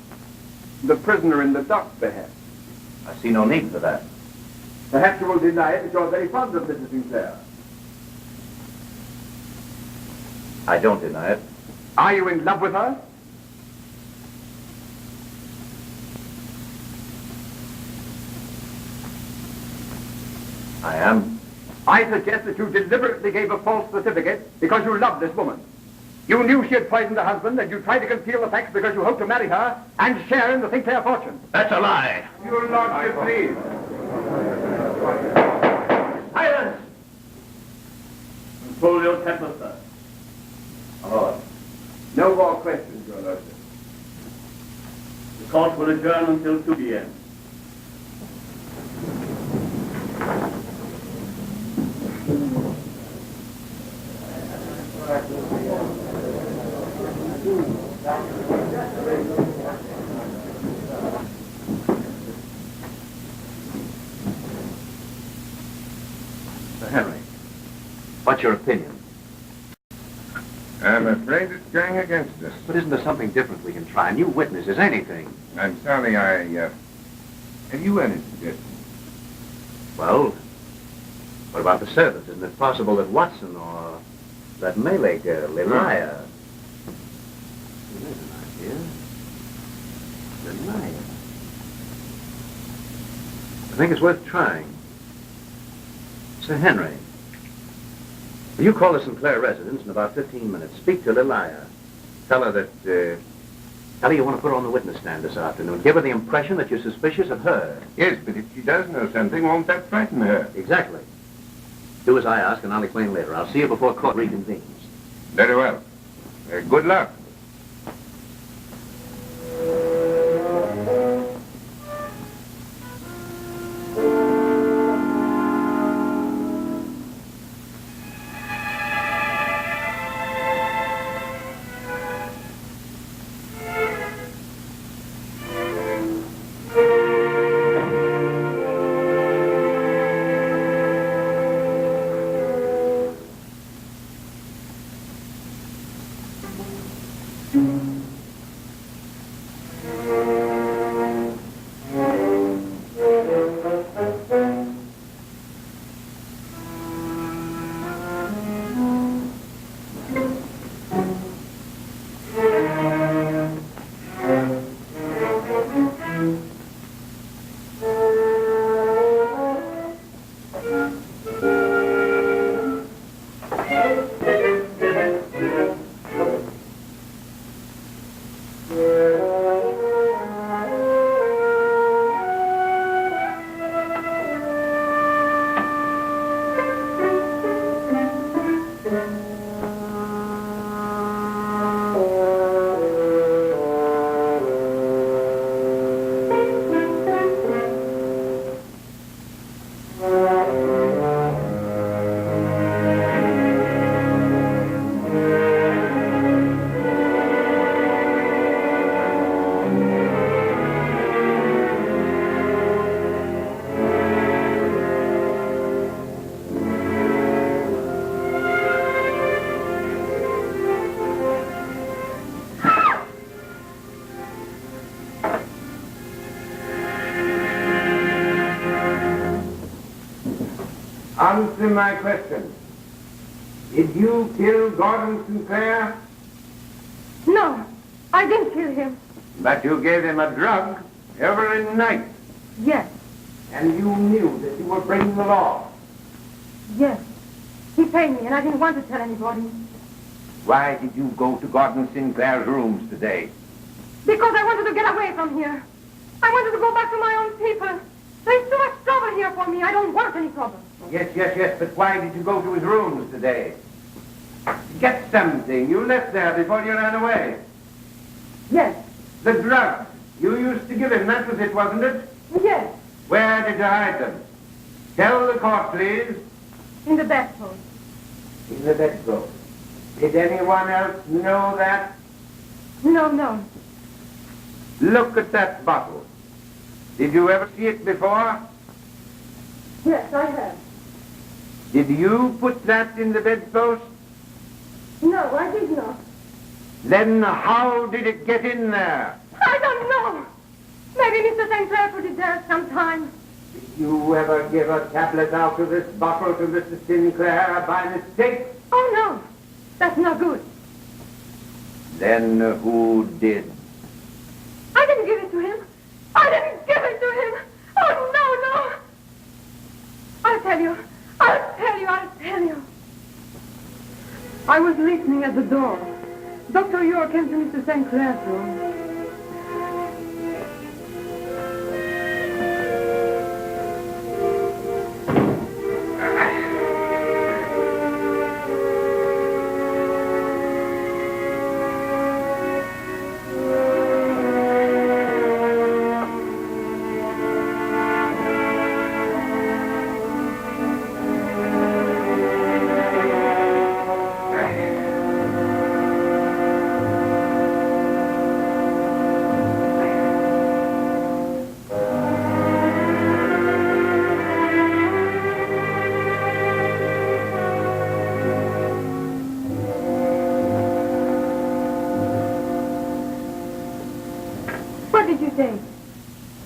The prisoner in the dock, perhaps. I see no need for that. Perhaps you will deny it that you're very fond of Mrs. Sinclair. I don't deny it. Are you in love with her? I am. I suggest that you deliberately gave a false certificate because you loved this woman. You knew she had poisoned her husband, and you tried to conceal the facts because you hoped to marry her and share in the Sinclair fortune. That's a lie. Your Lordship, please. Silence! Control your temper, sir. Oh. No more questions, Your Lordship. The court will adjourn until 2 p.m. Sir Henry, what's your opinion? I'm afraid it's going against us. But isn't there something different we can try? New witnesses, anything. I'm sorry, have you any suggestions? Well, what about the servants? Isn't it possible that Watson or That Malay girl, Lilaya. There's an idea. Lilaya. I think it's worth trying. Sir Henry, will you call the Sinclair residence in about 15 minutes? Speak to Lilaya. Tell her that, tell her you want to put her on the witness stand this afternoon. Give her the impression that you're suspicious of her. Yes, but if she does know something, won't that frighten her? Exactly. Do as I ask, and I'll explain later. I'll see you before court reconvenes. Very well. Good luck. Answer my question. Did you kill Gordon Sinclair? No, I didn't kill him. But you gave him a drug every night. Yes, And you knew that you were breaking the law. yes. He paid me, and I didn't want to tell anybody. Why did you go to Gordon Sinclair's rooms today? Because I wanted to get away from here. I wanted to go back to my own people. There's too much trouble here for me. I don't want any trouble. Yes, but why did you go to his rooms today? Get something you left there before you ran away. Yes, The drugs you used to give him, that was it, wasn't it? yes. Where did you hide them? Tell the court, please. In the bedpost. In the bedroom. Did anyone else know that? No. Look at that bottle. Did you ever see it before? Yes, I have. Did you put that in the bedpost? No, I did not. Then how did it get in there? I don't know. Maybe Mr. St. Clair put it there sometime. Did you ever give a tablet out of this bottle to Mr. Sinclair by mistake? Oh, no. That's no good. Then who did? I didn't give it to him. I didn't give it to him. Oh, no. I'll tell you. I was listening at the door. Dr. Yorke came to Mr. St. Clair's room.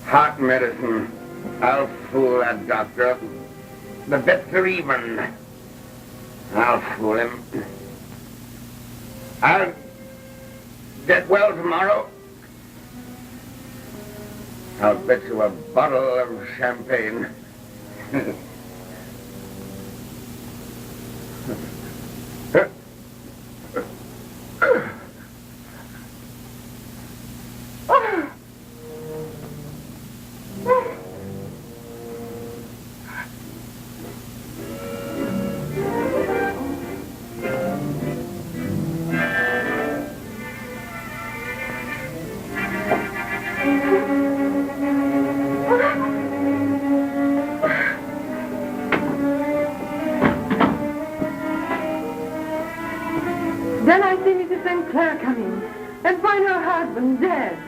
Heart medicine. I'll fool that doctor. The bets are even. I'll fool him. I'll get well tomorrow. I'll bet you a bottle of champagne. Then I see Mrs. St. Clair come in and find her husband dead.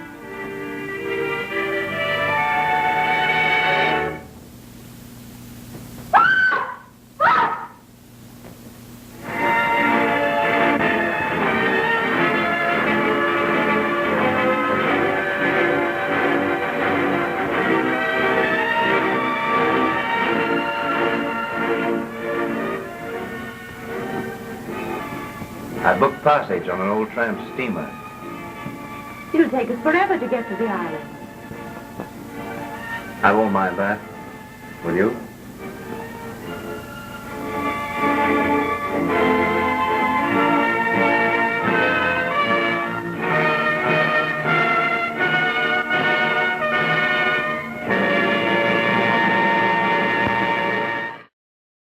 I booked passage on an old tramp steamer. It'll take us forever to get to the island. I won't mind that. Will you?